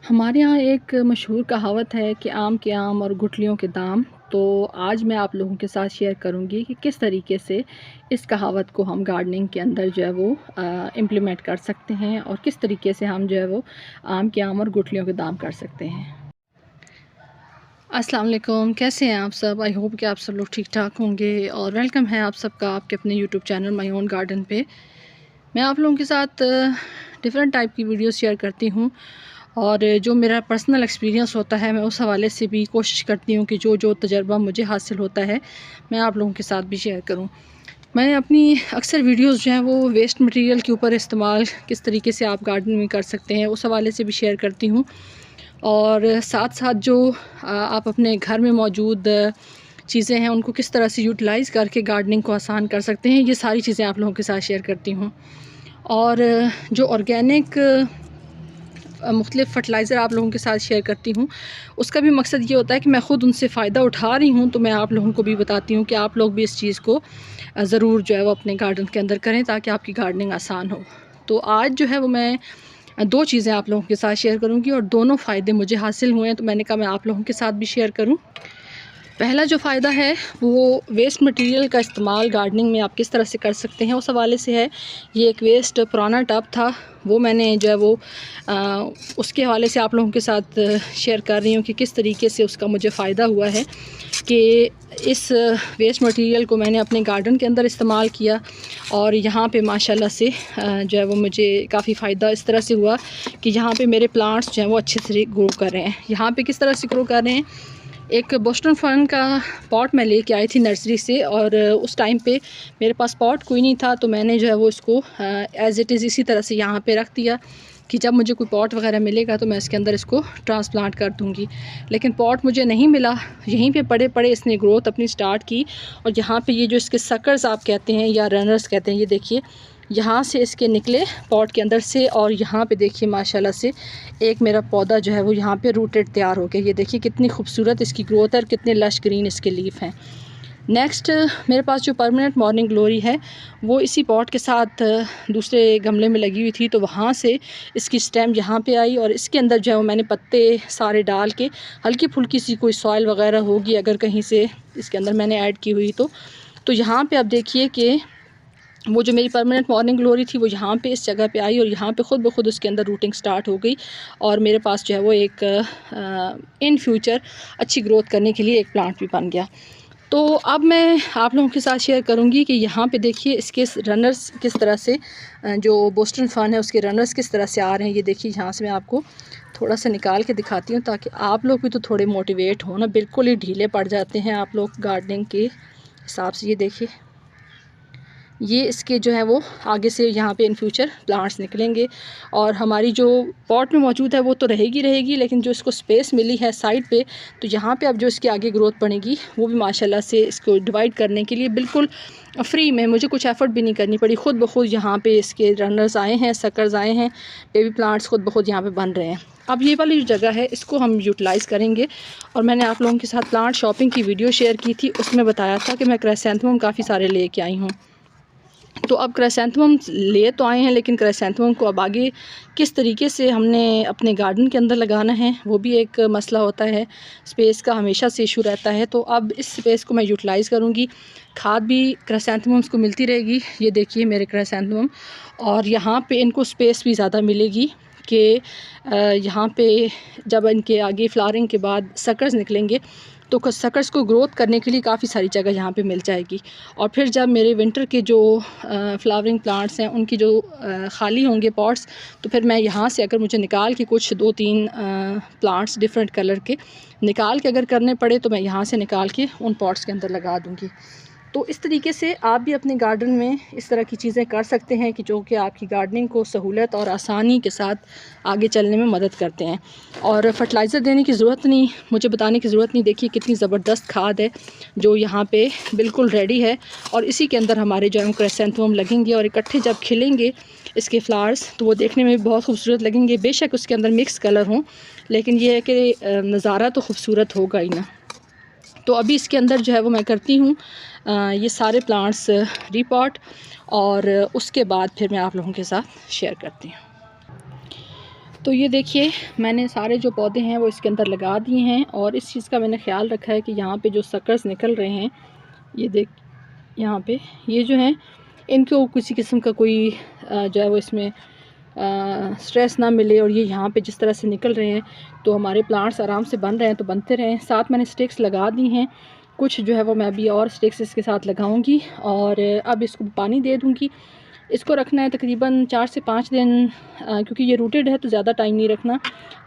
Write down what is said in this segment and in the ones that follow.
हमारे यहाँ एक मशहूर कहावत है कि आम के आम और गुठलियों के दाम। तो आज मैं आप लोगों के साथ शेयर करूँगी कि किस तरीके से इस कहावत को हम गार्डनिंग के अंदर जो है वो इम्प्लीमेंट कर सकते हैं और किस तरीके से हम जो है वो आम के आम और गुठलियों के दाम कर सकते हैं। अस्सलाम वालेकुम, कैसे हैं आप सब? आई होप कि आप सब लोग ठीक ठाक होंगे और वेलकम है आप सबका आपके अपने YouTube channel my own garden पे। मैं आप लोगों के साथ डिफरेंट टाइप की वीडियोस शेयर करती हूँ और जो मेरा पर्सनल एक्सपीरियंस होता है मैं उस हवाले से भी कोशिश करती हूँ कि जो जो तजर्बा मुझे हासिल होता है मैं आप लोगों के साथ भी शेयर करूँ। मैं अपनी अक्सर वीडियोस जो हैं वो वेस्ट मटेरियल के ऊपर इस्तेमाल किस तरीके से आप गार्डन में कर सकते हैं उस हवाले से भी शेयर करती हूँ और साथ साथ जो आप अपने घर में मौजूद चीज़ें हैं उनको किस तरह से यूटिलाइज़ करके गार्डनिंग को आसान कर सकते हैं, ये सारी चीज़ें आप लोगों के साथ शेयर करती हूँ। और जो ऑर्गेनिक मुख्तलिफ़ फ़र्टिलाइज़र आप लोगों के साथ शेयर करती हूँ, उसका भी मकसद ये होता है कि मैं ख़ुद उनसे फ़ायदा उठा रही हूँ तो मैं आप लोगों को भी बताती हूँ कि आप लोग भी इस चीज़ को ज़रूर जो है वो अपने गार्डन के अंदर करें ताकि आपकी गार्डनिंग आसान हो। तो आज जो है वो मैं दो चीज़ें आप लोगों के साथ शेयर करूँगी और दोनों फ़ायदे मुझे हासिल हुए हैं तो मैंने कहा मैं आप लोगों के साथ भी शेयर करूँ। पहला जो फ़ायदा है वो वेस्ट मटेरियल का इस्तेमाल गार्डनिंग में आप किस तरह से कर सकते हैं उस हवाले से है। ये एक वेस्ट पुराना टब था, वो मैंने जो है वो उसके हवाले से आप लोगों के साथ शेयर कर रही हूँ कि किस तरीके से उसका मुझे फ़ायदा हुआ है कि इस वेस्ट मटेरियल को मैंने अपने गार्डन के अंदर इस्तेमाल किया और यहाँ पे माशाल्लाह से जो है वो मुझे काफ़ी फ़ायदा इस तरह से हुआ कि यहाँ पे मेरे प्लांट्स जो हैं वो अच्छे से ग्रो कर रहे हैं। यहाँ पे किस तरह से ग्रो कर रहे हैं, एक बोस्टन फर्न का पॉट मैं लेके आई थी नर्सरी से और उस टाइम पे मेरे पास पॉट कोई नहीं था तो मैंने जो है वो इसको एज़ इट इज़ इसी तरह से यहाँ पे रख दिया कि जब मुझे कोई पॉट वगैरह मिलेगा तो मैं इसके अंदर इसको ट्रांसप्लांट कर दूँगी। लेकिन पॉट मुझे नहीं मिला, यहीं पे पड़े पड़े इसने ग्रोथ अपनी स्टार्ट की और यहाँ पे ये जो इसके सकर्स आप कहते हैं या रनर्स कहते हैं, ये देखिए यहाँ से इसके निकले पॉट के अंदर से और यहाँ पे देखिए माशाल्लाह से एक मेरा पौधा जो है वो यहाँ पे रूटेड तैयार हो गया। ये देखिए कितनी खूबसूरत इसकी ग्रोथ है और कितने लश ग्रीन इसके लीफ हैं। नेक्स्ट मेरे पास जो परमानेंट मॉर्निंग ग्लोरी है वो इसी पॉट के साथ दूसरे गमले में लगी हुई थी तो वहाँ से इसकी स्टेम यहाँ पे आई और इसके अंदर जो है वो मैंने पत्ते सारे डाल के हल्की फुल्की सी कोई सॉइल वगैरह होगी अगर कहीं से इसके अंदर मैंने ऐड की हुई तो यहाँ पे आप देखिए कि वो जो मेरी परमानेंट मॉर्निंग ग्लोरी थी वो यहाँ पे इस जगह पे आई और यहाँ पे ख़ुद ब खुद उसके अंदर रूटिंग स्टार्ट हो गई और मेरे पास जो है वो एक इन फ्यूचर अच्छी ग्रोथ करने के लिए एक प्लांट भी बन गया। तो अब मैं आप लोगों के साथ शेयर करूँगी कि यहाँ पे देखिए इसके रनर्स किस तरह से जो बोस्टन फर्न है उसके रनर्स किस तरह से आ रहे हैं। ये देखिए यहाँ से मैं आपको थोड़ा सा निकाल के दिखाती हूँ ताकि आप लोग भी तो थोड़े मोटिवेट हो ना, बिल्कुल ही ढीले पड़ जाते हैं आप लोग गार्डनिंग के हिसाब से। ये देखिए ये इसके जो है वो आगे से यहाँ पे इन फ्यूचर प्लांट्स निकलेंगे और हमारी जो पॉट में मौजूद है वो तो रहेगी लेकिन जो इसको स्पेस मिली है साइड पे तो यहाँ पे अब जो इसकी आगे ग्रोथ बनेगी वो भी माशाल्लाह से इसको डिवाइड करने के लिए बिल्कुल फ्री में, मुझे कुछ एफ़र्ट भी नहीं करनी पड़ी, ख़ुद ब खुद यहाँ पे इसके रनर्स आए हैं, सकर्स आए हैं, बेबी प्लांट्स ख़ुद ब खुद यहाँ पे बन रहे हैं। अब ये वाली जो जगह है इसको हम यूटिलाइज़ करेंगे और मैंने आप लोगों के साथ प्लांट शॉपिंग की वीडियो शेयर की थी, उसमें बताया था कि मैं क्राइसैंथेमम काफ़ी सारे लेके आई हूँ। तो अब क्राइसैंथेमम ले तो आए हैं लेकिन क्राइसैंथेमम को अब आगे किस तरीके से हमने अपने गार्डन के अंदर लगाना है वो भी एक मसला होता है, स्पेस का हमेशा से इशू रहता है। तो अब इस स्पेस को मैं यूटिलाइज़ करूँगी, खाद भी क्राइसैंथेमम्स को मिलती रहेगी। ये देखिए मेरे क्राइसैंथेमम और यहाँ पे इनको स्पेस भी ज़्यादा मिलेगी कि यहाँ पे जब इनके आगे फ्लावरिंग के बाद सकर्स निकलेंगे तो सकर्स को ग्रोथ करने के लिए काफ़ी सारी जगह यहाँ पे मिल जाएगी और फिर जब मेरे विंटर के जो फ्लावरिंग प्लांट्स हैं उनकी जो खाली होंगे पॉट्स तो फिर मैं यहाँ से अगर मुझे निकाल के कुछ 2-3 प्लांट्स डिफरेंट कलर के निकाल के अगर करने पड़े तो मैं यहाँ से निकाल के उन पॉट्स के अंदर लगा दूँगी। तो इस तरीके से आप भी अपने गार्डन में इस तरह की चीज़ें कर सकते हैं कि जो कि आपकी गार्डनिंग को सहूलत और आसानी के साथ आगे चलने में मदद करते हैं। और फर्टिलाइज़र देने की ज़रूरत नहीं, मुझे बताने की ज़रूरत नहीं, देखिए कितनी ज़बरदस्त खाद है जो यहाँ पे बिल्कुल रेडी है और इसी के अंदर हमारे जो है क्राइसैंथेमम लगेंगे और इकट्ठे जब खिलेंगे इसके फ्लावर्स तो वो देखने में भी बहुत खूबसूरत लगेंगे। बेशक उसके अंदर मिक्स कलर हों लेकिन ये है कि नज़ारा तो खूबसूरत होगा ही ना। तो अभी इसके अंदर जो है वो मैं करती हूँ ये सारे प्लांट्स रिपॉट और उसके बाद फिर मैं आप लोगों के साथ शेयर करती हूँ। तो ये देखिए मैंने सारे जो पौधे हैं वो इसके अंदर लगा दिए हैं, और इस चीज़ का मैंने ख़्याल रखा है कि यहाँ पे जो सकर्स निकल रहे हैं, ये देख यहाँ पे ये जो हैं इनको किसी किस्म का कोई जो है वो इसमें स्ट्रेस ना मिले, और ये यहाँ पे जिस तरह से निकल रहे हैं तो हमारे प्लांट्स आराम से बन रहे हैं, तो बनते रहें। साथ मैंने स्टिक्स लगा दी हैं, कुछ जो है वो मैं अभी और स्टिक्स इसके साथ लगाऊंगी, और अब इसको पानी दे दूंगी। इसको रखना है तकरीबन 4 से 5 दिन, क्योंकि ये रूटेड है तो ज़्यादा टाइम नहीं रखना।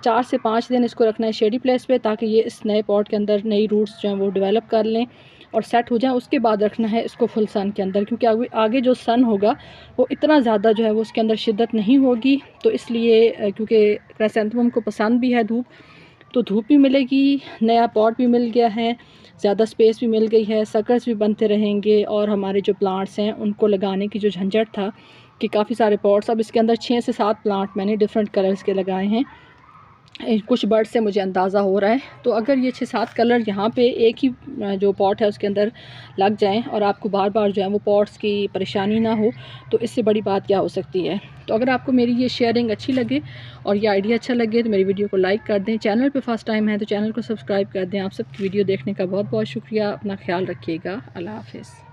4 से 5 दिन इसको रखना है शेडी प्लेस पे, ताकि ये इस नए पॉट के अंदर नई रूट्स जो हैं वो डेवलप कर लें और सेट हो जाए। उसके बाद रखना है इसको फुल सन के अंदर, क्योंकि आगे जो सन होगा वो इतना ज़्यादा जो है वो उसके अंदर शिद्दत नहीं होगी। तो इसलिए क्योंकि क्राइसेंथेमम को पसंद भी है धूप, तो धूप भी मिलेगी, नया पॉट भी मिल गया है, ज़्यादा स्पेस भी मिल गई है, सकर्स भी बनते रहेंगे, और हमारे जो प्लांट्स हैं उनको लगाने की जो झंझट था कि काफ़ी सारे पॉट्स, अब इसके अंदर 6 से 7 प्लांट मैंने डिफरेंट कलर्स के लगाए हैं। कुछ बर्ड से मुझे अंदाज़ा हो रहा है। तो अगर ये 6-7 कलर यहाँ पे एक ही जो पॉट है उसके अंदर लग जाएं, और आपको बार बार जो है वो पॉट्स की परेशानी ना हो, तो इससे बड़ी बात क्या हो सकती है। तो अगर आपको मेरी ये शेयरिंग अच्छी लगे और ये आइडिया अच्छा लगे तो मेरी वीडियो को लाइक कर दें। चैनल पे फर्स्ट टाइम है तो चैनल को सब्सक्राइब कर दें। आप सबकी वीडियो देखने का बहुत बहुत शुक्रिया। अपना ख्याल रखिएगा। अल्लाह हाफ़िज़।